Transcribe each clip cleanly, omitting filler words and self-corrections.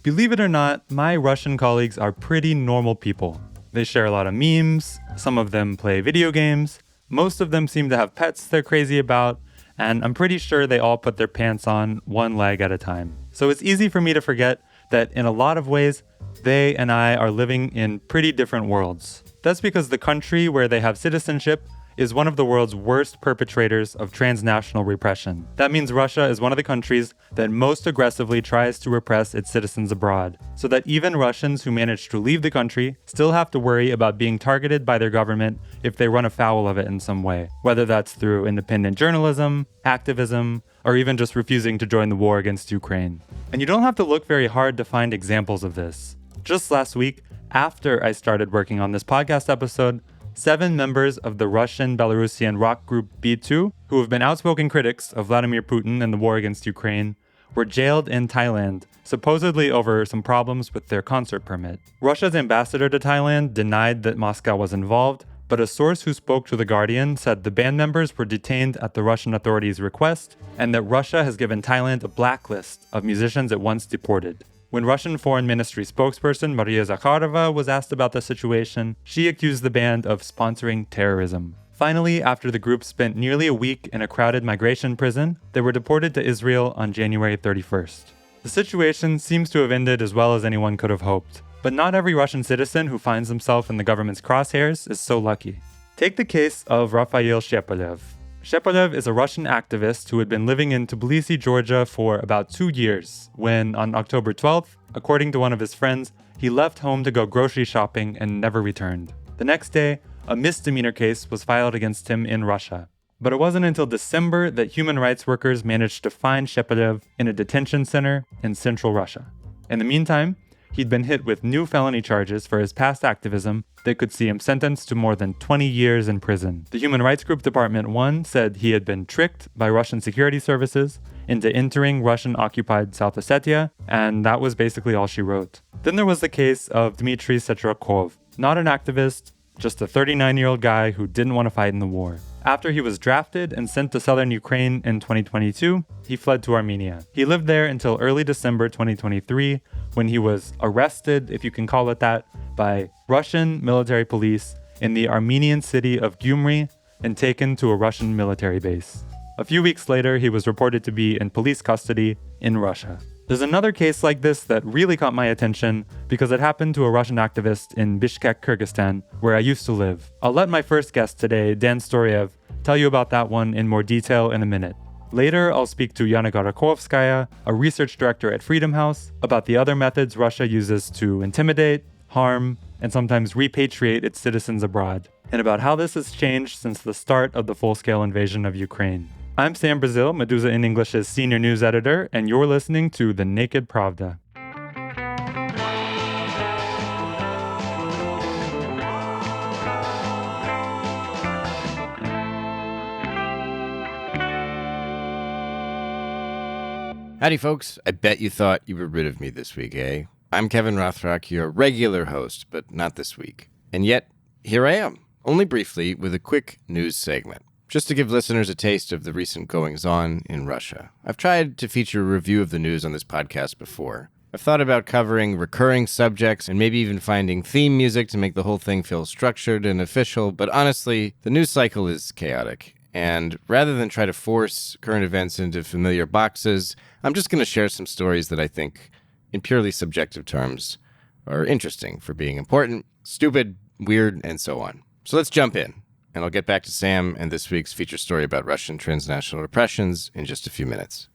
Believe it or not, my Russian colleagues are pretty normal people. They share a lot of memes, some of them play video games, most of them seem to have pets they're crazy about, and I'm pretty sure they all put their pants on one leg at a time. So it's easy for me to forget that in a lot of ways, they and I are living in pretty different worlds. That's because the country where they have citizenship is one of the world's worst perpetrators of transnational repression. That means Russia is one of the countries that most aggressively tries to repress its citizens abroad, so that even Russians who manage to leave the country still have to worry about being targeted by their government if they run afoul of it in some way, whether that's through independent journalism, activism, or even just refusing to join the war against Ukraine. And you don't have to look very hard to find examples of this. Just last week, after I started working on this podcast episode, 7 members of the Russian-Belarusian rock group B2, who have been outspoken critics of Vladimir Putin and the war against Ukraine, were jailed in Thailand, supposedly over some problems with their concert permit. Russia's ambassador to Thailand denied that Moscow was involved, but a source who spoke to The Guardian said the band members were detained at the Russian authorities' request, and that Russia has given Thailand a blacklist of musicians it once deported. When Russian Foreign Ministry spokesperson Maria Zakharova was asked about the situation, she accused the band of sponsoring terrorism. Finally, after the group spent nearly a week in a crowded migration prison, they were deported to Israel on January 31st. The situation seems to have ended as well as anyone could have hoped, but not every Russian citizen who finds himself in the government's crosshairs is so lucky. Take the case of Raphael Shepolev. Shepolev is a Russian activist who had been living in Tbilisi, Georgia for about 2 years, when on October 12th, according to one of his friends, he left home to go grocery shopping and never returned. The next day, a misdemeanor case was filed against him in Russia. But it wasn't until December that human rights workers managed to find Shepolev in a detention center in central Russia. In the meantime, he'd been hit with new felony charges for his past activism that could see him sentenced to more than 20 years in prison. The human rights group Department 1 said he had been tricked by Russian security services into entering Russian-occupied South Ossetia, and that was basically all she wrote. Then there was the case of Dmitry Setrakov, not an activist, just a 39-year-old guy who didn't want to fight in the war. After he was drafted and sent to southern Ukraine in 2022, he fled to Armenia. He lived there until early December 2023, when he was arrested, if you can call it that, by Russian military police in the Armenian city of Gyumri and taken to a Russian military base. A few weeks later, he was reported to be in police custody in Russia. There's another case like this that really caught my attention because it happened to a Russian activist in Bishkek, Kyrgyzstan, where I used to live. I'll let my first guest today, Dan Storyev, tell you about that one in more detail in a minute. Later, I'll speak to Yana Gorokovskaya, a research director at Freedom House, about the other methods Russia uses to intimidate, harm, and sometimes repatriate its citizens abroad, and about how this has changed since the start of the full-scale invasion of Ukraine. I'm Sam Brazil, Meduza in English's senior news editor, and you're listening to The Naked Pravda. Howdy, folks. I bet you thought you were rid of me this week, eh? I'm Kevin Rothrock, your regular host, but not this week. And yet, here I am, only briefly, with a quick news segment, just to give listeners a taste of the recent goings-on in Russia. I've tried to feature a review of the news on this podcast before. I've thought about covering recurring subjects and maybe even finding theme music to make the whole thing feel structured and official, but honestly, the news cycle is chaotic. And rather than try to force current events into familiar boxes, I'm just going to share some stories that I think, in purely subjective terms, are interesting for being important, stupid, weird, and so on. So let's jump in, and I'll get back to Sam and this week's feature story about Russian transnational repressions in just a few minutes.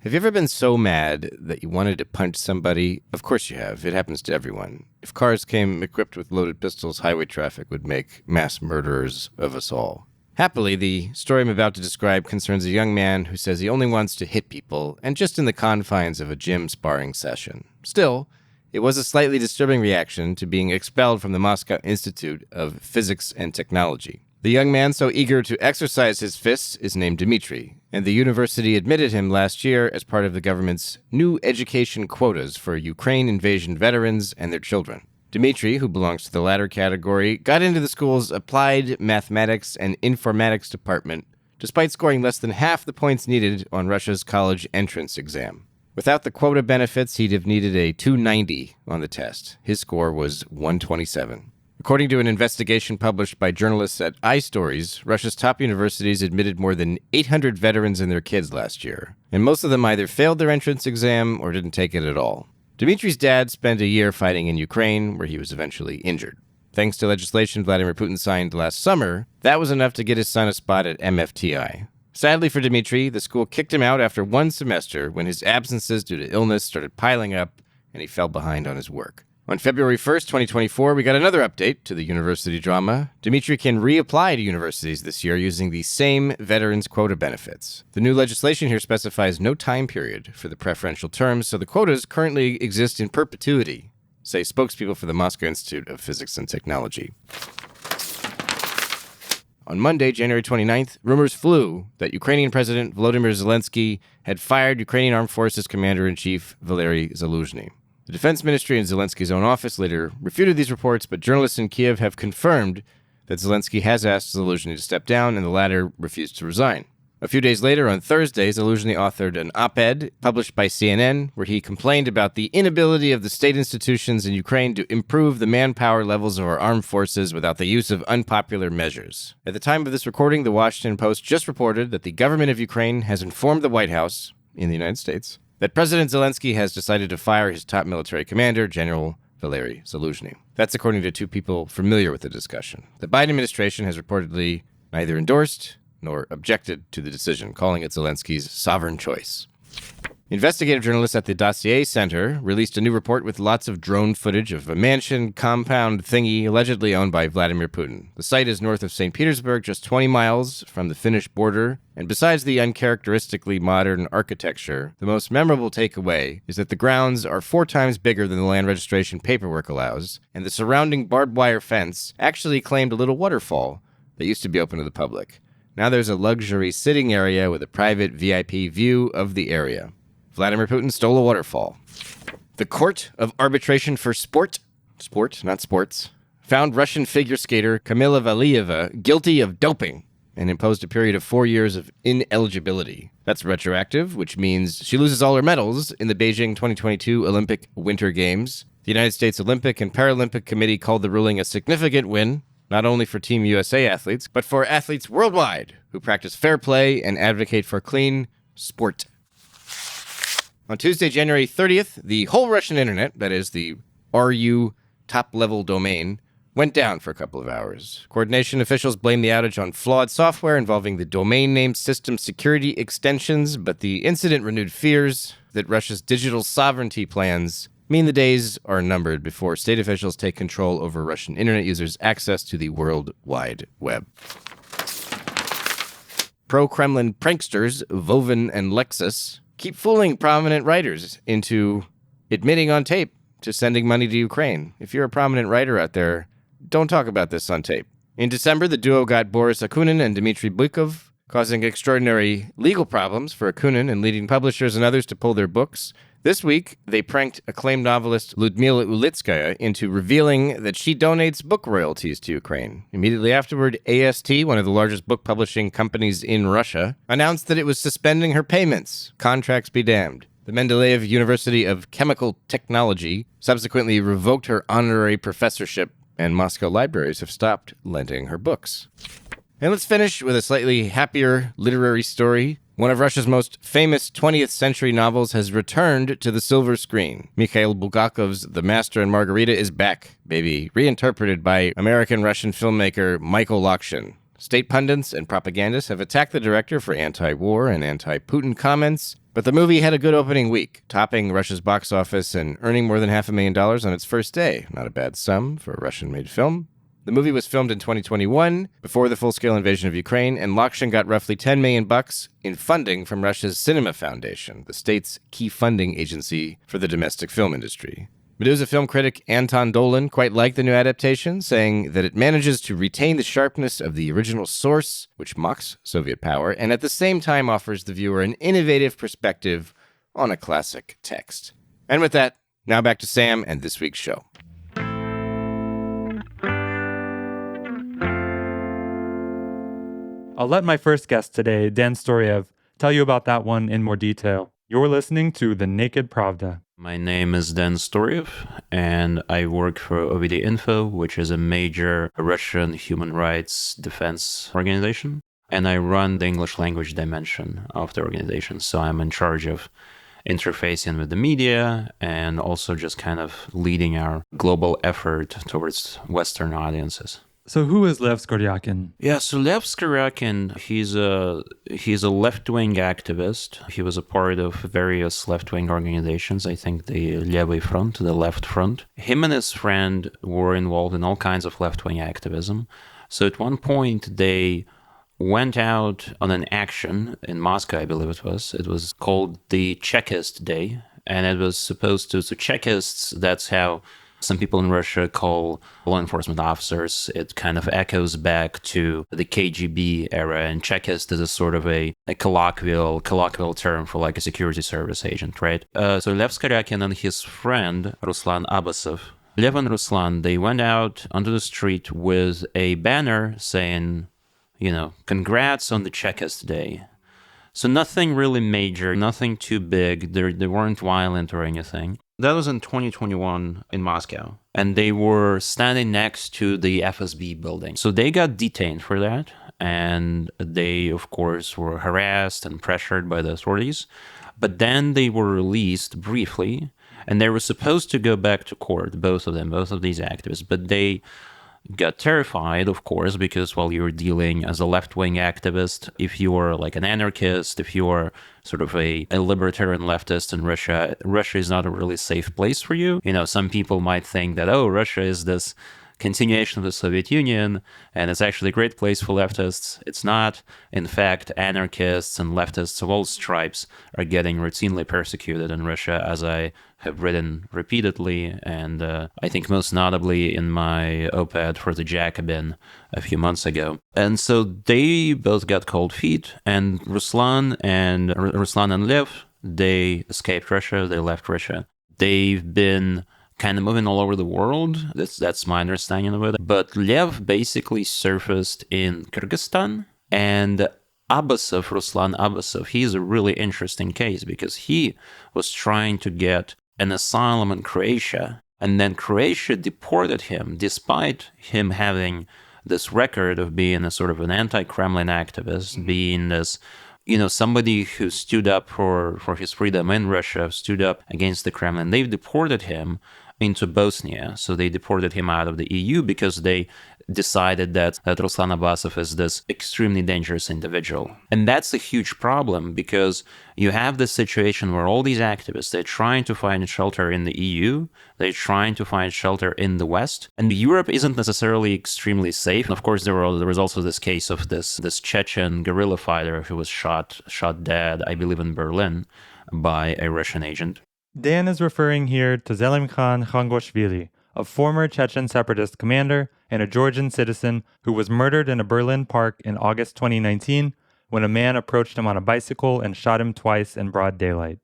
Have you ever been so mad that you wanted to punch somebody? Of course you have. It happens to everyone. If cars came equipped with loaded pistols, highway traffic would make mass murderers of us all. Happily, the story I'm about to describe concerns a young man who says he only wants to hit people, and just in the confines of a gym sparring session. Still, it was a slightly disturbing reaction to being expelled from the Moscow Institute of Physics and Technology. The young man so eager to exercise his fists is named Dmitry, and the university admitted him last year as part of the government's new education quotas for Ukraine invasion veterans and their children. Dmitry, who belongs to the latter category, got into the school's Applied Mathematics and Informatics department, despite scoring less than half the points needed on Russia's college entrance exam. Without the quota benefits, he'd have needed a 290 on the test. His score was 127. According to an investigation published by journalists at iStories, Russia's top universities admitted more than 800 veterans and their kids last year, and most of them either failed their entrance exam or didn't take it at all. Dmitri's dad spent a year fighting in Ukraine, where he was eventually injured. Thanks to legislation Vladimir Putin signed last summer, that was enough to get his son a spot at MFTI. Sadly for Dmitri, the school kicked him out after one semester when his absences due to illness started piling up and he fell behind on his work. On February 1st, 2024, we got another update to the university drama. Dmitri can reapply to universities this year using the same veterans quota benefits. The new legislation here specifies no time period for the preferential terms, so the quotas currently exist in perpetuity, say spokespeople for the Moscow Institute of Physics and Technology. On Monday, January 29th, rumors flew that Ukrainian President Volodymyr Zelensky had fired Ukrainian Armed Forces Commander-in-Chief Valery Zaluzhny. The Defense Ministry and Zelensky's own office later refuted these reports, but journalists in Kiev have confirmed that Zelensky has asked Zaluzhny to step down, and the latter refused to resign. A few days later, on Thursday, Zaluzhny authored an op-ed published by CNN where he complained about the inability of the state institutions in Ukraine to improve the manpower levels of our armed forces without the use of unpopular measures. At the time of this recording, the Washington Post just reported that the government of Ukraine has informed the White House, in the United States, that President Zelensky has decided to fire his top military commander, General Valery Zaluzhny. That's according to two people familiar with the discussion. The Biden administration has reportedly neither endorsed nor objected to the decision, calling it Zelensky's sovereign choice. Investigative journalists at the Dossier Center released a new report with lots of drone footage of a mansion compound thingy allegedly owned by Vladimir Putin. The site is north of St. Petersburg, just 20 miles from the Finnish border, and besides the uncharacteristically modern architecture, the most memorable takeaway is that the grounds are 4 times bigger than the land registration paperwork allows, and the surrounding barbed wire fence actually claimed a little waterfall that used to be open to the public. Now there's a luxury sitting area with a private VIP view of the area. Vladimir Putin stole a waterfall. The Court of Arbitration for Sport, not sports, found Russian figure skater Kamila Valieva guilty of doping and imposed a period of 4 years of ineligibility. That's retroactive, which means she loses all her medals in the Beijing 2022 Olympic Winter Games. The United States Olympic and Paralympic Committee called the ruling a significant win, not only for Team USA athletes, but for athletes worldwide who practice fair play and advocate for clean sport. On Tuesday, January 30th, the whole Russian internet, that is the RU top-level domain, went down for a couple of hours. Coordination officials blamed the outage on flawed software involving the domain name system security extensions, but the incident renewed fears that Russia's digital sovereignty plans mean the days are numbered before state officials take control over Russian internet users' access to the World Wide Web. Pro-Kremlin pranksters Vovin and Lexus keep fooling prominent writers into admitting on tape to sending money to Ukraine. If you're a prominent writer out there, don't talk about this on tape. In December, the duo got Boris Akunin and Dmitry Bykov, causing extraordinary legal problems for Akunin and leading publishers and others to pull their books. This week, they pranked acclaimed novelist Lyudmila Ulitskaya into revealing that she donates book royalties to Ukraine. Immediately afterward, AST, one of the largest book publishing companies in Russia, announced that it was suspending her payments. Contracts be damned. The Mendeleev University of Chemical Technology subsequently revoked her honorary professorship, and Moscow libraries have stopped lending her books. And let's finish with a slightly happier literary story. One of Russia's most famous 20th century novels has returned to the silver screen. Mikhail Bulgakov's The Master and Margarita is back, baby, reinterpreted by American-Russian filmmaker Michael Lokshin. State pundits and propagandists have attacked the director for anti-war and anti-Putin comments, but the movie had a good opening week, topping Russia's box office and earning more than $500,000 on its first day. Not a bad sum for a Russian-made film. The movie was filmed in 2021, before the full-scale invasion of Ukraine, and Lokshin got roughly $10 million in funding from Russia's Cinema Foundation, the state's key funding agency for the domestic film industry. Medusa film critic Anton Dolin quite liked the new adaptation, saying that it manages to retain the sharpness of the original source, which mocks Soviet power, and at the same time offers the viewer an innovative perspective on a classic text. And with that, now back to Sam and this week's show. I'll let my first guest today, Dan Storyev, tell you about that one in more detail. You're listening to The Naked Pravda. My name is Dan Storyev, and I work for OVD Info, which is a major Russian human rights defense organization. And I run the English language dimension of the organization. So I'm in charge of interfacing with the media and also just kind of leading our global effort towards Western audiences. So who is Lev Skoryakin? Yeah, so Lev Skoryakin, he's a left-wing activist. He was a part of various left-wing organizations. I think the Levy Front, the Left Front. Him and his friend were involved in all kinds of left-wing activism. So at one point, they went out on an action in Moscow, I believe it was. It was called the Chekist Day, and it was supposed to... So Chekists, that's how some people in Russia call law enforcement officers. It kind of echoes back to the KGB era, and Chekist is a sort of a colloquial term for like a security service agent, right? So Lev Skoryakin and his friend, Ruslan Abbasov, Lev and Ruslan, they went out onto the street with a banner saying, congrats on the Chekist Day. So nothing really major, nothing too big. They weren't violent or anything. That was in 2021 in Moscow. And they were standing next to the FSB building. So they got detained for that. And they, of course, were harassed and pressured by the authorities. But then they were released briefly. And they were supposed to go back to court, both of these activists. But they got terrified, of course, because while you're dealing as a left-wing activist, if you're like an anarchist, if you're sort of a libertarian leftist in Russia, Russia is not a really safe place for you. Some people might think that, Russia is this continuation of the Soviet Union, and it's actually a great place for leftists. It's not. In fact, anarchists and leftists of all stripes are getting routinely persecuted in Russia, as I have written repeatedly, and I think most notably in my op-ed for the Jacobin a few months ago. And so they both got cold feet, and Ruslan and Lev, they escaped Russia, they left Russia. They've been kind of moving all over the world. That's my understanding of it. But Lev basically surfaced in Kyrgyzstan, and Ruslan Abbasov, he's a really interesting case because he was trying to get an asylum in Croatia, and then Croatia deported him despite him having this record of being a sort of an anti-Kremlin activist, being this somebody who stood up for his freedom in Russia, stood up against the Kremlin. They've deported him into Bosnia. So they deported him out of the EU because they decided that Ruslan Abbasov is this extremely dangerous individual. And that's a huge problem because you have this situation where all these activists, they're trying to find shelter in the EU, they're trying to find shelter in the West, and Europe isn't necessarily extremely safe. And of course, there was also this case of this Chechen guerrilla fighter who was shot dead, I believe in Berlin, by a Russian agent. Dan is referring here to Zelimkhan Khangoshvili, a former Chechen separatist commander and a Georgian citizen who was murdered in a Berlin park in August 2019 when a man approached him on a bicycle and shot him twice in broad daylight.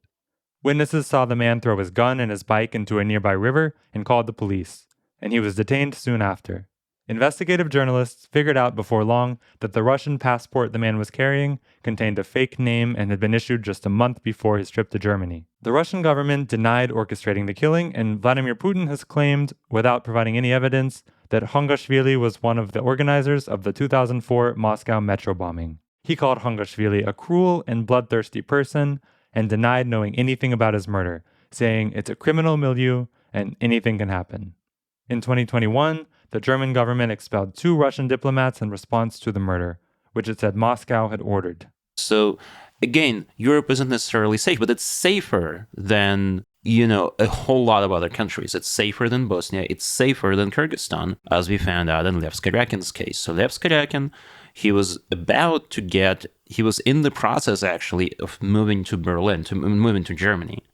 Witnesses saw the man throw his gun and his bike into a nearby river and called the police, and he was detained soon after. Investigative journalists figured out before long that the Russian passport the man was carrying contained a fake name and had been issued just a month before his trip to Germany. The Russian government denied orchestrating the killing, and Vladimir Putin has claimed, without providing any evidence, that Khangashvili was one of the organizers of the 2004 Moscow metro bombing. He called Khangashvili a cruel and bloodthirsty person and denied knowing anything about his murder, saying it's a criminal milieu and anything can happen. In 2021, the German government expelled 2 Russian diplomats in response to the murder, which it said Moscow had ordered. So, again, Europe isn't necessarily safe, but it's safer than, a whole lot of other countries. It's safer than Bosnia. It's safer than Kyrgyzstan, as we found out in Lev Skoryakin's case. So Lev Skoryakin, he was in the process, actually, of moving to Berlin, moving to Germany,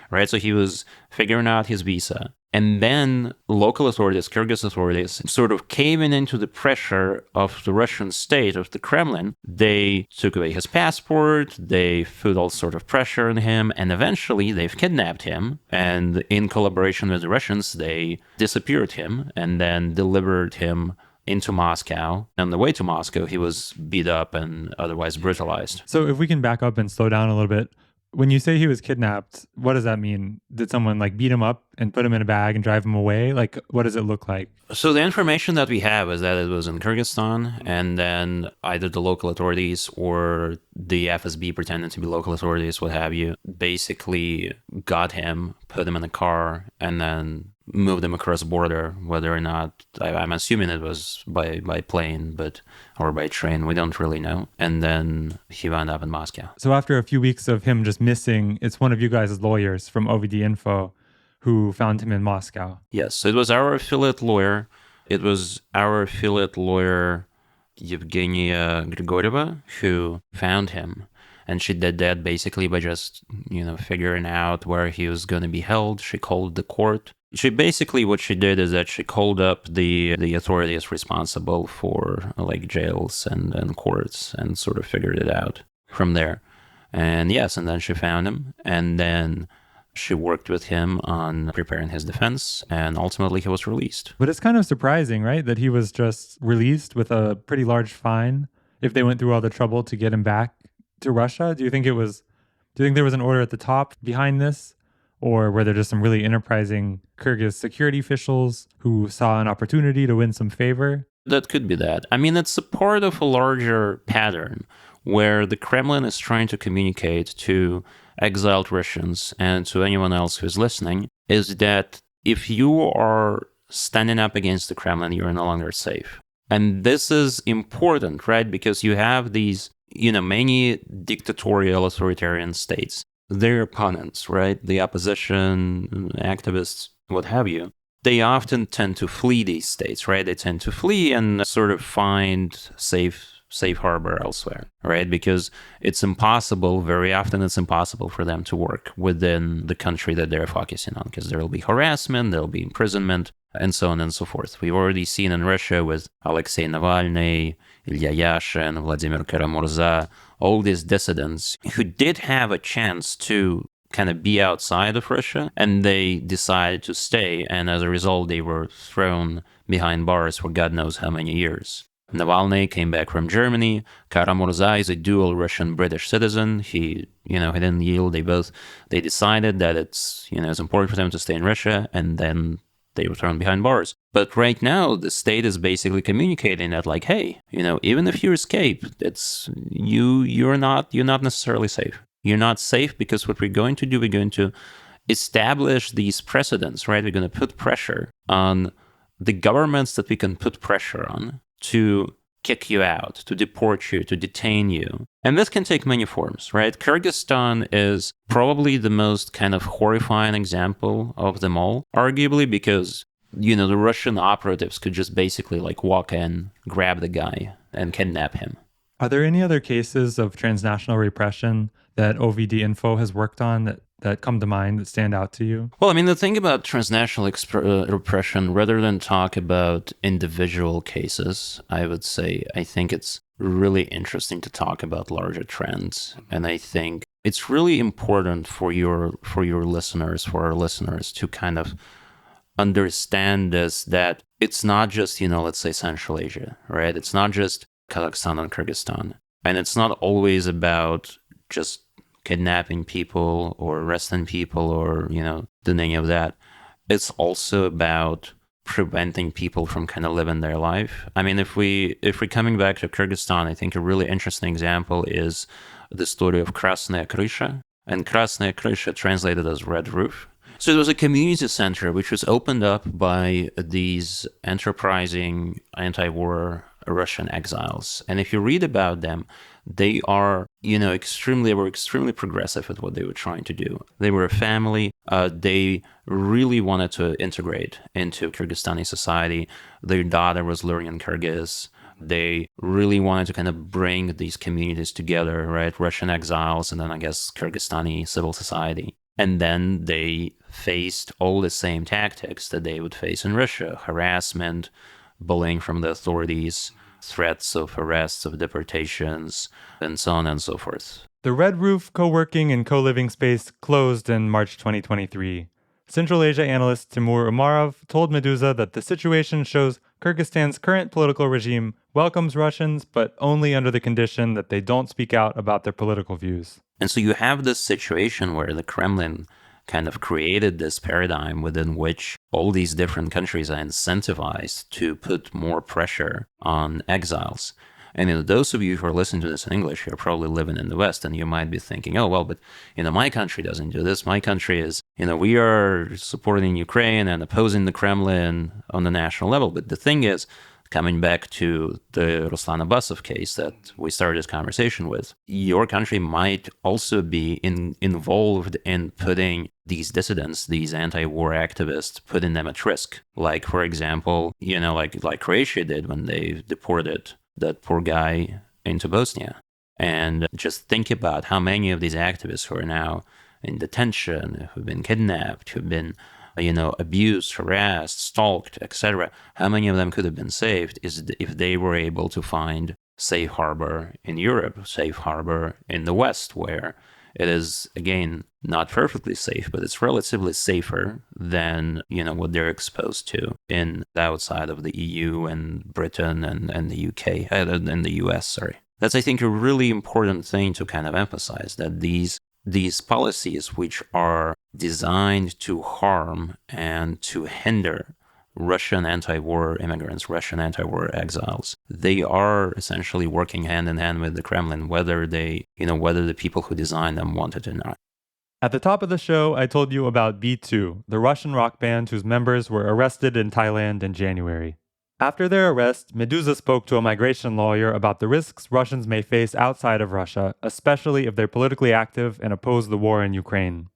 right? So he was figuring out his visa. And then local authorities, Kyrgyz authorities, sort of caving into the pressure of the Russian state, of the Kremlin. They took away his passport, they put all sort of pressure on him, and eventually they've kidnapped him. And in collaboration with the Russians, they disappeared him and then delivered him into Moscow. On the way to Moscow, he was beat up and otherwise brutalized. So if we can back up and slow down a little bit, When you say he was kidnapped, what does that mean? Did someone like beat him up and put him in a bag and drive him away? Like, what does it look like? So the information that we have is that it was in Kyrgyzstan, and then either the local authorities or the FSB pretending to be local authorities, what have you, basically got him, put him in a car, and then moved him across the border. Whether or not, I'm assuming it was by plane, or by train, we don't really know. And then he wound up in Moscow. So after a few weeks of him just missing, it's one of you guys' lawyers from OVD Info who found him in Moscow. Yes, so it was our affiliate lawyer. Yevgenia Grigorieva, who found him. And she did that basically by just, figuring out where he was going to be held. She called the court. What she did is that she called up the authorities responsible for like jails and courts and sort of figured it out from there. And yes, and then she found him. And then she worked with him on preparing his defense, and ultimately he was released. But it's kind of surprising, right, that he was just released with a pretty large fine if they went through all the trouble to get him back to Russia. Do you think there was an order at the top behind this? Or were there just some really enterprising Kyrgyz security officials who saw an opportunity to win some favor? That could be that. I mean, it's a part of a larger pattern where the Kremlin is trying to communicate to exiled Russians and to anyone else who's listening, is that if you are standing up against the Kremlin, you're no longer safe. And this is important, right? Because you have these, many dictatorial authoritarian states. Their opponents, right? The opposition, activists, what have you. They often tend to flee these states, right? They tend to flee and sort of find safe harbor elsewhere, right? Because very often it's impossible for them to work within the country that they're focusing on, because there will be harassment, there will be imprisonment, and so on and so forth. We've already seen in Russia with Alexei Navalny, Ilya Yashin, Vladimir Kara-Murza, all these dissidents who did have a chance to kind of be outside of Russia, and they decided to stay, and as a result, they were thrown behind bars for God knows how many years. Navalny came back from Germany. Kara-Murza is a dual Russian-British citizen. He didn't yield. They decided that it's important for them to stay in Russia, and then they were thrown behind bars. But right now, the state is basically communicating that, like, hey, even if you escape, you're not necessarily safe. You're not safe because what we're going to do, we're going to establish these precedents, right? We're going to put pressure on the governments that we can put pressure on to kick you out, to deport you, to detain you. And this can take many forms, right? Kyrgyzstan is probably the most kind of horrifying example of them all, arguably because, the Russian operatives could just basically like walk in, grab the guy, and kidnap him. Are there any other cases of transnational repression that OVD Info has worked on that come to mind, that stand out to you? Well, I mean, the thing about transnational repression, rather than talk about individual cases, I would say I think it's really interesting to talk about larger trends. And I think it's really important for your listeners, for our listeners, to kind of understand this, that it's not just, let's say Central Asia, right? It's not just Kazakhstan and Kyrgyzstan. And it's not always about just kidnapping people or arresting people or, doing any of that. It's also about preventing people from kind of living their life. I mean, if we're coming back to Kyrgyzstan, I think a really interesting example is the story of Krasnaya Krysha. And Krasnaya Krysha translated as Red Roof. So it was a community center which was opened up by these enterprising anti-war Russian exiles. And if you read about them, they are, were extremely progressive at what they were trying to do. They were a family. They really wanted to integrate into Kyrgyzstani society. Their daughter was learning Kyrgyz. They really wanted to kind of bring these communities together, right? Russian exiles and then I guess Kyrgyzstani civil society. And then they faced all the same tactics that they would face in Russia: harassment, bullying from the authorities, threats of arrests, of deportations, and so on and so forth. The Red Roof co-working and co-living space closed in March 2023. Central Asia analyst Timur Umarov told Meduza that the situation shows Kyrgyzstan's current political regime welcomes Russians, but only under the condition that they don't speak out about their political views. And so you have this situation where the Kremlin kind of created this paradigm within which all these different countries are incentivized to put more pressure on exiles. And those of you who are listening to this in English, you're probably living in the West, and you might be thinking, oh, well, but, my country doesn't do this. My country is, we are supporting Ukraine and opposing the Kremlin on the national level. But the thing is, coming back to the Ruslan Abbasov case that we started this conversation with, your country might also be involved in putting these dissidents, these anti-war activists, putting them at risk. Like, for example, like Croatia did when they deported that poor guy into Bosnia. And just think about how many of these activists who are now in detention, who've been kidnapped, who've been abused, harassed, stalked, etc. How many of them could have been saved if they were able to find safe harbor in Europe, safe harbor in the West, where it is, again, not perfectly safe, but it's relatively safer than, what they're exposed to in the outside of the EU and Britain and the UK, and the US, sorry. That's, I think, a really important thing to kind of emphasize, that these policies, which are designed to harm and to hinder Russian anti-war immigrants, Russian anti-war exiles, they are essentially working hand in hand with the Kremlin, whether the people who designed them want it or not. At the top of the show, I told you about B2, the Russian rock band whose members were arrested in Thailand in January. After their arrest, Medusa spoke to a migration lawyer about the risks Russians may face outside of Russia, especially if they're politically active and oppose the war in Ukraine.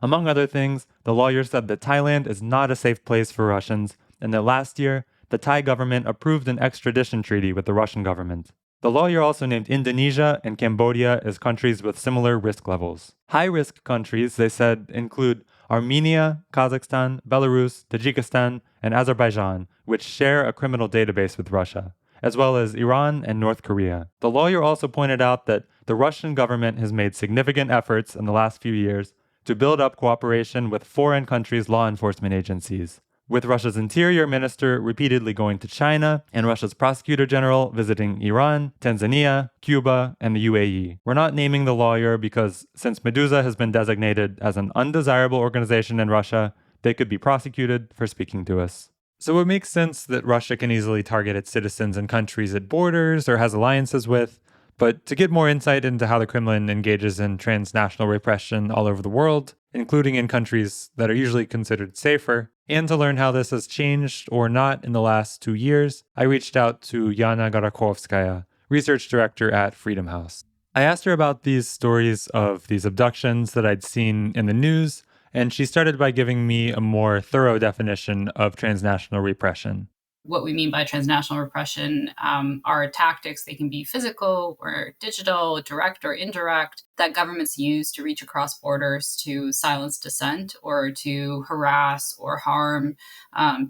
Among other things, the lawyer said that Thailand is not a safe place for Russians, and that last year, the Thai government approved an extradition treaty with the Russian government. The lawyer also named Indonesia and Cambodia as countries with similar risk levels. High-risk countries, they said, include Armenia, Kazakhstan, Belarus, Tajikistan, and Azerbaijan, which share a criminal database with Russia, as well as Iran and North Korea. The lawyer also pointed out that the Russian government has made significant efforts in the last few years to build up cooperation with foreign countries' law enforcement agencies, with Russia's interior minister repeatedly going to China and Russia's prosecutor general visiting Iran, Tanzania, Cuba, and the UAE. We're not naming the lawyer because since Medusa has been designated as an undesirable organization in Russia, they could be prosecuted for speaking to us. So it makes sense that Russia can easily target its citizens in countries it borders or has alliances with. But to get more insight into how the Kremlin engages in transnational repression all over the world, including in countries that are usually considered safer, and to learn how this has changed or not in the last 2 years, I reached out to Yana Garakovskaya, research director at Freedom House. I asked her about these stories of these abductions that I'd seen in the news, and she started by giving me a more thorough definition of transnational repression. What we mean by transnational repression are tactics. They can be physical or digital, direct or indirect, that governments use to reach across borders to silence dissent or to harass or harm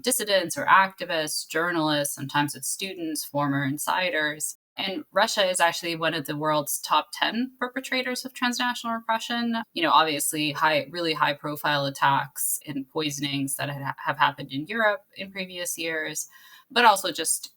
dissidents or activists, journalists, sometimes it's students, former insiders. And Russia is actually one of the world's top 10 perpetrators of transnational repression. Obviously, really high profile attacks and poisonings that have happened in Europe in previous years, but also just,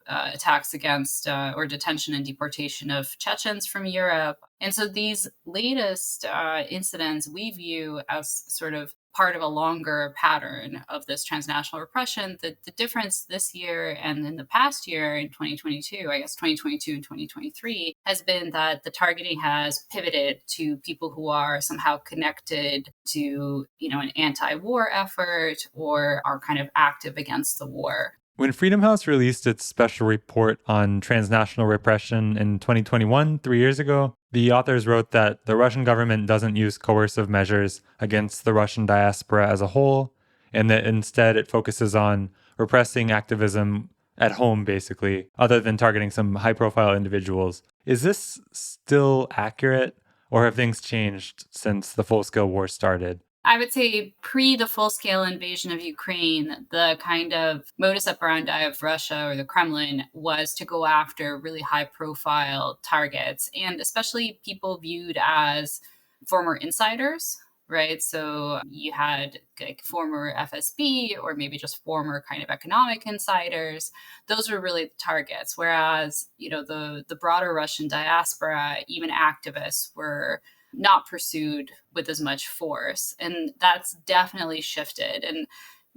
attacks against or detention and deportation of Chechens from Europe. And so these latest incidents we view as sort of part of a longer pattern of this transnational repression. The difference this year and in the past year in 2022, I guess 2022 and 2023, has been that the targeting has pivoted to people who are somehow connected to, an anti-war effort or are kind of active against the war. When Freedom House released its special report on transnational repression in 2021, 3 years ago, the authors wrote that the Russian government doesn't use coercive measures against the Russian diaspora as a whole, and that instead it focuses on repressing activism at home, basically, other than targeting some high-profile individuals. Is this still accurate, or have things changed since the full-scale war started? I would say pre the full-scale invasion of Ukraine, the kind of modus operandi of Russia or the Kremlin was to go after really high-profile targets, and especially people viewed as former insiders, right? So you had like former FSB or maybe just former kind of economic insiders. Those were really the targets. Whereas, the broader Russian diaspora, even activists, were not pursued with as much force. And that's definitely shifted. And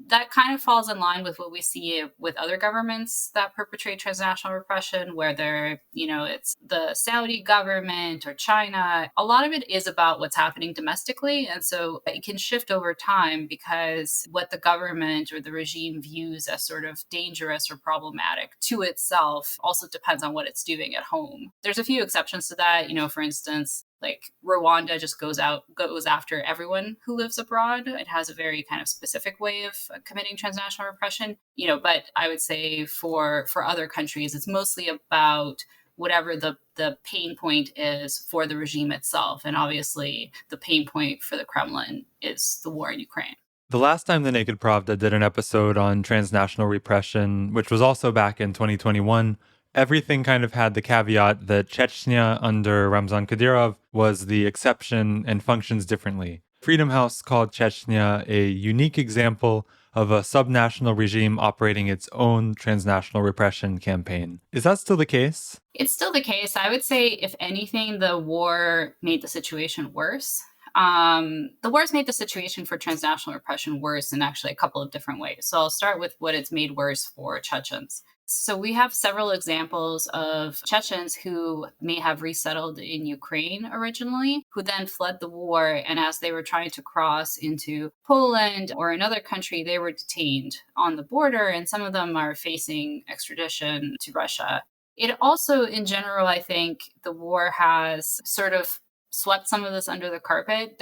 that kind of falls in line with what we see with other governments that perpetrate transnational repression, where it's the Saudi government or China. A lot of it is about what's happening domestically. And so it can shift over time because what the government or the regime views as sort of dangerous or problematic to itself also depends on what it's doing at home. There's a few exceptions to that. For instance, like Rwanda just goes after everyone who lives abroad. It has a very kind of specific way of committing transnational repression, but I would say for other countries, it's mostly about whatever the pain point is for the regime itself. And obviously the pain point for the Kremlin is the war in Ukraine. The last time the Naked Pravda did an episode on transnational repression, which was also back in 2021, everything kind of had the caveat that Chechnya under Ramzan Kadyrov was the exception and functions differently. Freedom House called Chechnya a unique example of a subnational regime operating its own transnational repression campaign. Is that still the case? It's still the case. I would say, if anything, the war made the situation worse. The war's made the situation for transnational repression worse in actually a couple of different ways. So I'll start with what it's made worse for Chechens. So we have several examples of Chechens who may have resettled in Ukraine originally, who then fled the war. And as they were trying to cross into Poland or another country, they were detained on the border. And some of them are facing extradition to Russia. It also, in general, I think the war has sort of swept some of this under the carpet.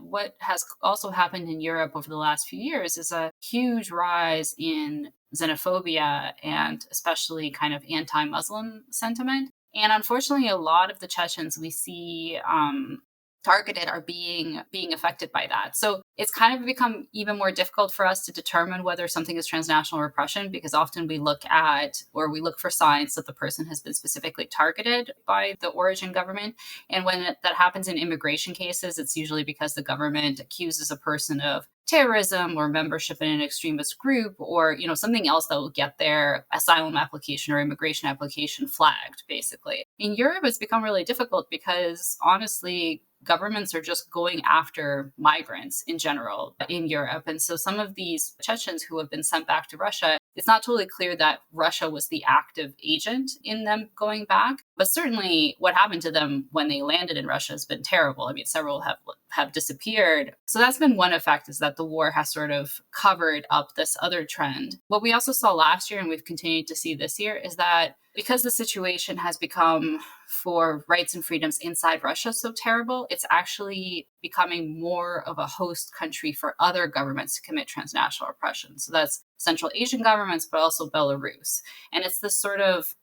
What has also happened in Europe over the last few years is a huge rise in xenophobia and especially kind of anti-Muslim sentiment. And unfortunately, a lot of the Chechens we see targeted are being affected by that. So it's kind of become even more difficult for us to determine whether something is transnational repression, because often we look for signs that the person has been specifically targeted by the origin government. And when that happens in immigration cases, it's usually because the government accuses a person of terrorism or membership in an extremist group or something else that will get their asylum application or immigration application flagged, basically. In Europe, it's become really difficult because honestly, governments are just going after migrants in general in Europe. And so some of these Chechens who have been sent back to Russia, it's not totally clear that Russia was the active agent in them going back. But certainly what happened to them when they landed in Russia has been terrible. I mean, several have disappeared. So that's been one effect, is that the war has sort of covered up this other trend. What we also saw last year, and we've continued to see this year, is that because the situation has become for rights and freedoms inside Russia so terrible, it's actually becoming more of a host country for other governments to commit transnational repression. So that's Central Asian governments, but also Belarus. And it's this sort of,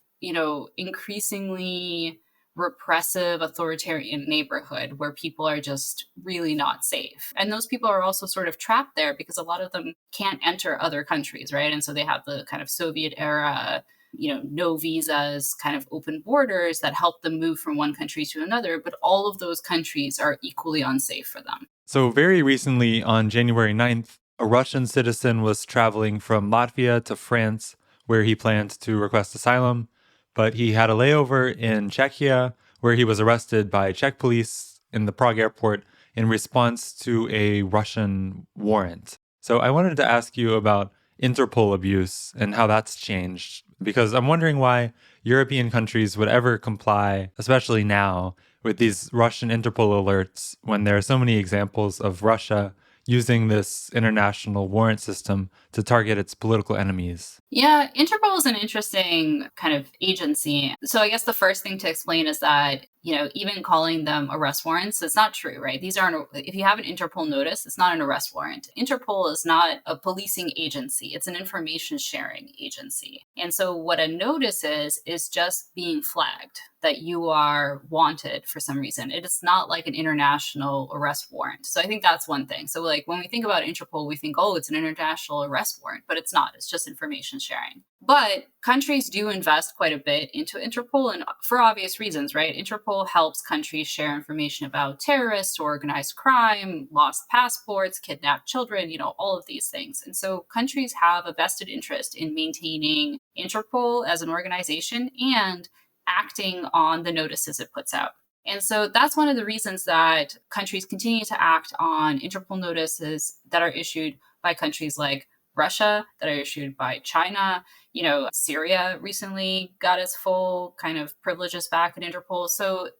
increasingly repressive authoritarian neighborhood where people are just really not safe. And those people are also sort of trapped there because a lot of them can't enter other countries, right? And so they have the kind of Soviet era, no visas, kind of open borders that help them move from one country to another. But all of those countries are equally unsafe for them. So very recently, on January 9th, a Russian citizen was traveling from Latvia to France, where he planned to request asylum. But he had a layover in Czechia, where he was arrested by Czech police in the Prague airport in response to a Russian warrant. So I wanted to ask you about Interpol abuse and how that's changed, because I'm wondering why European countries would ever comply, especially now, with these Russian Interpol alerts when there are so many examples of Russia using this international warrant system to target its political enemies. Yeah, Interpol is an interesting kind of agency. So I guess the first thing to explain is that, even calling them arrest warrants, it's not true, right? These aren't, if you have an Interpol notice, it's not an arrest warrant. Interpol is not a policing agency. It's an information sharing agency. And so what a notice is just being flagged that you are wanted for some reason. It is not like an international arrest warrant. So I think that's one thing. So like when we think about Interpol, we think, oh, it's an international arrest warrant, but it's not. It's just information sharing. But countries do invest quite a bit into Interpol, and for obvious reasons, right? Interpol helps countries share information about terrorists, organized crime, lost passports, kidnapped children, all of these things. And so countries have a vested interest in maintaining Interpol as an organization and acting on the notices it puts out. And so that's one of the reasons that countries continue to act on Interpol notices that are issued by countries like Russia, that are issued by China. Syria recently got its full kind of privileges back at Interpol. So,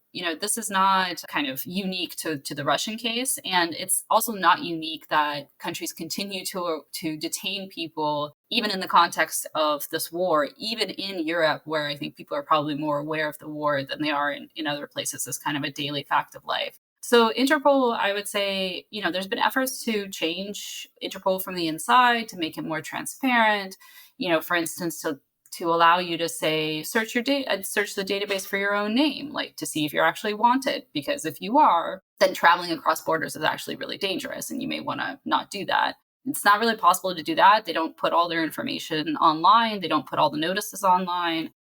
this is not kind of unique to the Russian case. And it's also not unique that countries continue to detain people, even in the context of this war, even in Europe, where I think people are probably more aware of the war than they are in other places as kind of a daily fact of life. So Interpol, I would say, there's been efforts to change Interpol from the inside to make it more transparent. For instance, to allow you to say, search the database for your own name, like to see if you're actually wanted. Because if you are, then traveling across borders is actually really dangerous and you may want to not do that. It's not really possible to do that. They don't put all their information online. They don't put all the notices online.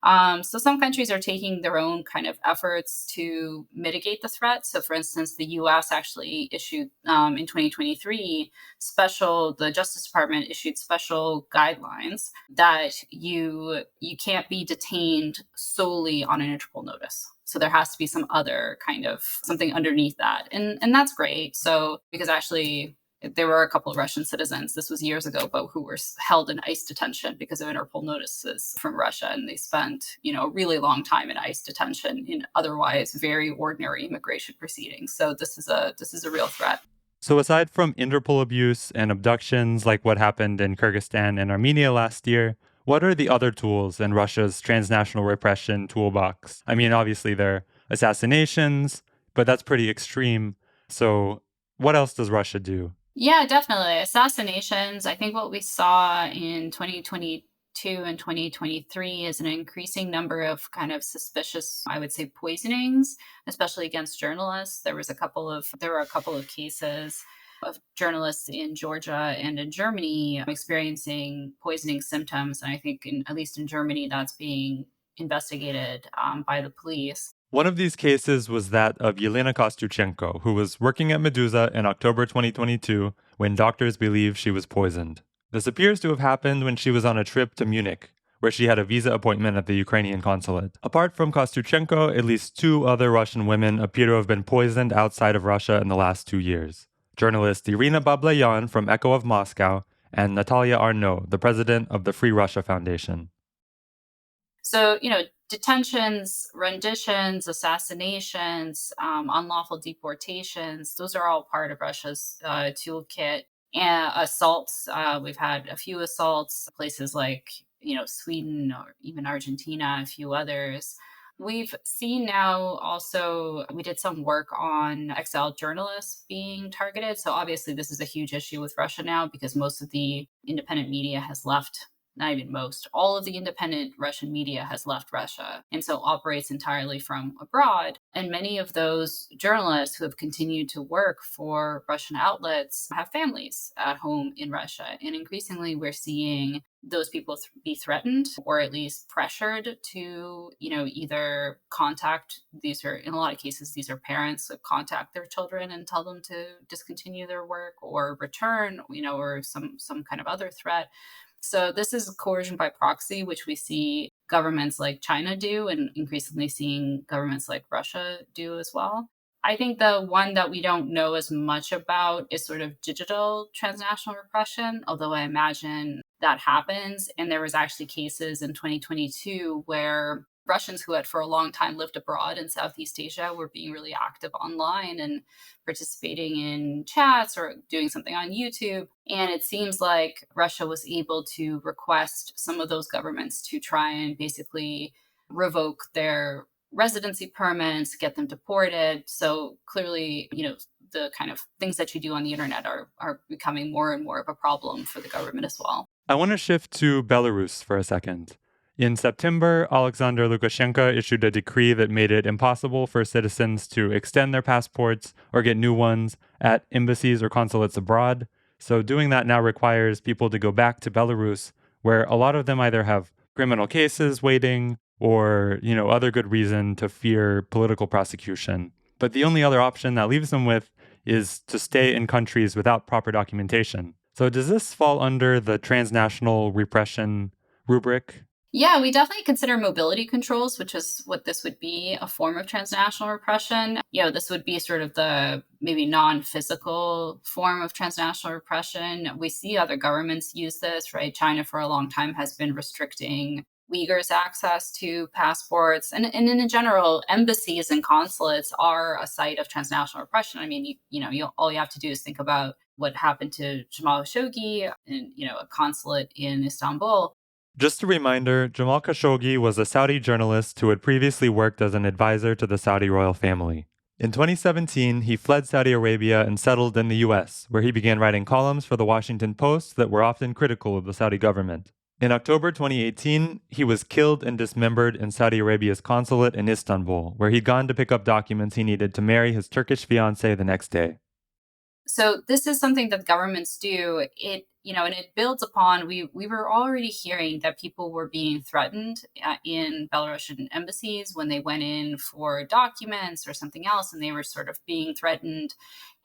So some countries are taking their own kind of efforts to mitigate the threat. So for instance, the US actually issued in 2023, the Justice Department issued special guidelines that you can't be detained solely on an Interpol notice. So there has to be some other kind of something underneath that. And that's great. So because actually there were a couple of Russian citizens, this was years ago, but who were held in ICE detention because of Interpol notices from Russia. And they spent, a really long time in ICE detention in otherwise very ordinary immigration proceedings. So this is a real threat. So aside from Interpol abuse and abductions like what happened in Kyrgyzstan and Armenia last year, what are the other tools in Russia's transnational repression toolbox? I mean, obviously there are assassinations, but that's pretty extreme. So what else does Russia do? Yeah, definitely. Assassinations. I think what we saw in 2022 and 2023 is an increasing number of kind of suspicious, I would say, poisonings, especially against journalists. There were a couple of cases of journalists in Georgia and in Germany experiencing poisoning symptoms. And I think at least in Germany, that's being investigated by the police. One of these cases was that of Yelena Kostyuchenko, who was working at Medusa in October 2022 when doctors believe she was poisoned. This appears to have happened when she was on a trip to Munich, where she had a visa appointment at the Ukrainian consulate. Apart from Kostyuchenko, at least 2 other Russian women appear to have been poisoned outside of Russia in the last 2 years. Journalist Irina Bablayan from Echo of Moscow and Natalia Arnaud, the president of the Free Russia Foundation. So, detentions, renditions, assassinations, unlawful deportations, those are all part of Russia's toolkit. And assaults, we've had a few assaults, places like, Sweden or even Argentina, a few others. We've seen now also, we did some work on exiled journalists being targeted. So obviously this is a huge issue with Russia now because most of the independent media has left. Not even most, all of the independent Russian media has left Russia and so operates entirely from abroad. And many of those journalists who have continued to work for Russian outlets have families at home in Russia. And increasingly, we're seeing those people be threatened or at least pressured to, either contact, in a lot of cases, these are parents that contact their children and tell them to discontinue their work or return, or some kind of other threat. So this is coercion by proxy, which we see governments like China do and increasingly seeing governments like Russia do as well. I think the one that we don't know as much about is sort of digital transnational repression, although I imagine that happens. And there was actually cases in 2022 where Russians who had for a long time lived abroad in Southeast Asia were being really active online and participating in chats or doing something on YouTube. And it seems like Russia was able to request some of those governments to try and basically revoke their residency permits, get them deported. So clearly, the kind of things that you do on the internet are becoming more and more of a problem for the government as well. I want to shift to Belarus for a second. In September, Alexander Lukashenko issued a decree that made it impossible for citizens to extend their passports or get new ones at embassies or consulates abroad. So doing that now requires people to go back to Belarus, where a lot of them either have criminal cases waiting, or, other good reason to fear political prosecution. But the only other option that leaves them with is to stay in countries without proper documentation. So does this fall under the transnational repression rubric? Yeah, we definitely consider mobility controls, which is what this would be, a form of transnational repression. This would be sort of the maybe non-physical form of transnational repression. We see other governments use this, right? China for a long time has been restricting Uyghurs' access to passports. And in general, embassies and consulates are a site of transnational repression. I mean, all you have to do is think about what happened to Jamal Khashoggi in, a consulate in Istanbul. Just a reminder, Jamal Khashoggi was a Saudi journalist who had previously worked as an advisor to the Saudi royal family. In 2017, he fled Saudi Arabia and settled in the US, where he began writing columns for the Washington Post that were often critical of the Saudi government. In October 2018, he was killed and dismembered in Saudi Arabia's consulate in Istanbul, where he'd gone to pick up documents he needed to marry his Turkish fiancée the next day. So this is something that governments do. And it builds upon, we were already hearing that people were being threatened in Belarusian embassies when they went in for documents or something else, and they were sort of being threatened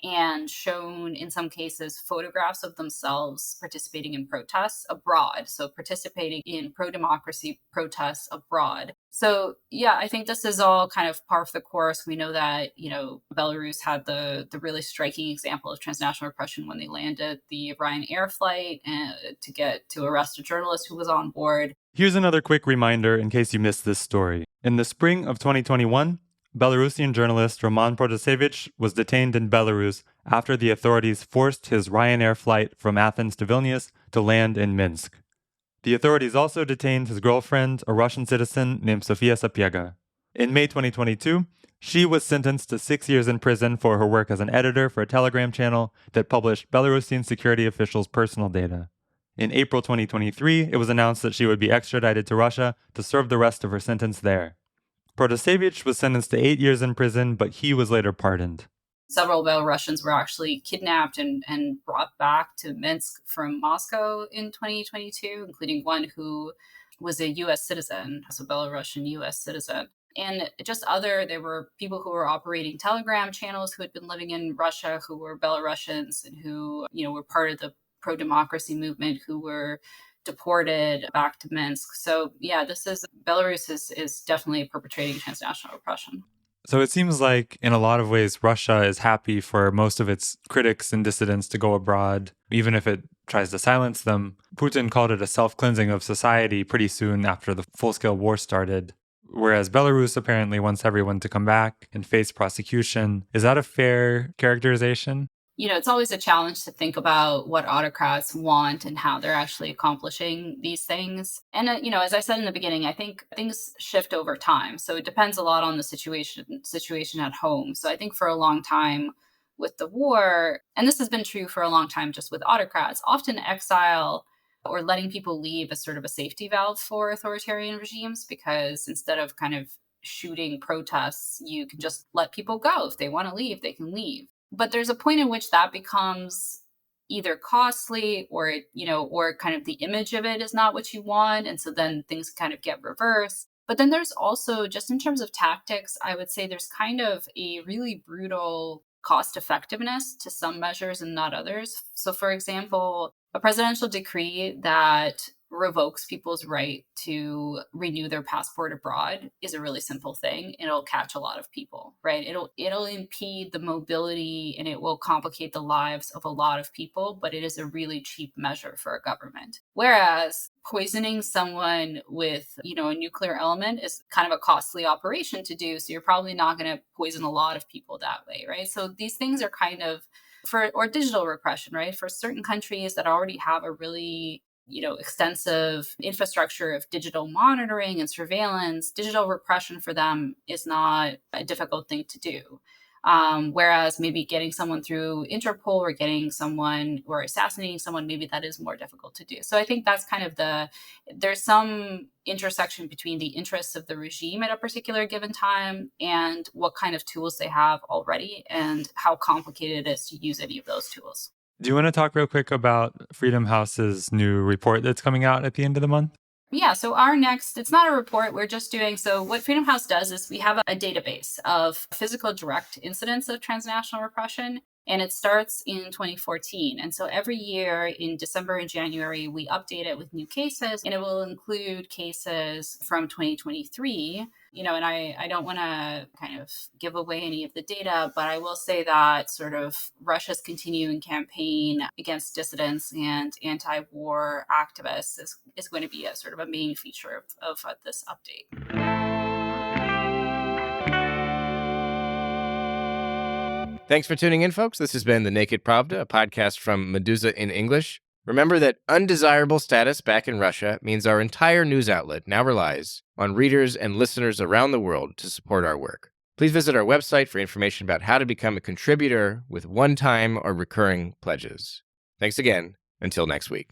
and shown, in some cases, photographs of themselves participating in protests abroad. So participating in pro-democracy protests abroad. So, yeah, I think this is all kind of par for the course. We know that, Belarus had the really striking example of transnational repression when they landed the Ryanair flight to arrest a journalist who was on board. Here's another quick reminder in case you missed this story. In the spring of 2021, Belarusian journalist Roman Protasevich was detained in Belarus after the authorities forced his Ryanair flight from Athens to Vilnius to land in Minsk. The authorities also detained his girlfriend, a Russian citizen named Sofia Sapiega. In May 2022, she was sentenced to 6 years in prison for her work as an editor for a Telegram channel that published Belarusian security officials' personal data. In April 2023, it was announced that she would be extradited to Russia to serve the rest of her sentence there. Protasevich was sentenced to 8 years in prison, but he was later pardoned. Several Belarusians were actually kidnapped and brought back to Minsk from Moscow in 2022, including one who was a U.S. citizen, so Belarusian U.S. citizen. And there were people who were operating Telegram channels who had been living in Russia, who were Belarusians and who, were part of the pro-democracy movement, who were deported back to Minsk. So yeah, Belarus is definitely perpetrating transnational repression. So it seems like in a lot of ways, Russia is happy for most of its critics and dissidents to go abroad, even if it tries to silence them. Putin called it a self-cleansing of society pretty soon after the full-scale war started, whereas Belarus apparently wants everyone to come back and face prosecution. Is that a fair characterization? It's always a challenge to think about what autocrats want and how they're actually accomplishing these things. And, as I said in the beginning, I think things shift over time. So it depends a lot on the situation at home. So I think for a long time with the war, and this has been true for a long time just with autocrats, often exile or letting people leave is sort of a safety valve for authoritarian regimes, because instead of kind of shooting protests, you can just let people go. If they want to leave, they can leave. But there's a point in which that becomes either costly or kind of the image of it is not what you want. And so then things kind of get reversed. But then there's also, just in terms of tactics, I would say there's kind of a really brutal cost effectiveness to some measures and not others. So for example, a presidential decree that revokes people's right to renew their passport abroad is a really simple thing. It'll catch a lot of people, right? It'll impede the mobility and it will complicate the lives of a lot of people, but it is a really cheap measure for a government. Whereas poisoning someone with, a nuclear element is kind of a costly operation to do. So you're probably not going to poison a lot of people that way, right? So these things are kind of or digital repression, right? For certain countries that already have a really extensive infrastructure of digital monitoring and surveillance, digital repression for them is not a difficult thing to do. Whereas maybe getting someone through Interpol or getting someone or assassinating someone, maybe that is more difficult to do. So I think that's kind of there's some intersection between the interests of the regime at a particular given time and what kind of tools they have already and how complicated it is to use any of those tools. Do you want to talk real quick about Freedom House's new report that's coming out at the end of the month? Yeah, so our next, it's not a report, we're just doing, so what Freedom House does is we have a database of physical direct incidents of transnational repression, and it starts in 2014. And so every year in December and January, we update it with new cases, and it will include cases from 2023. And I don't want to kind of give away any of the data, but I will say that sort of Russia's continuing campaign against dissidents and anti-war activists is going to be a sort of a main feature of this update. Thanks for tuning in, folks. This has been The Naked Pravda, a podcast from Meduza in English. Remember that undesirable status back in Russia means our entire news outlet now relies on readers and listeners around the world to support our work. Please visit our website for information about how to become a contributor with one-time or recurring pledges. Thanks again. Until next week.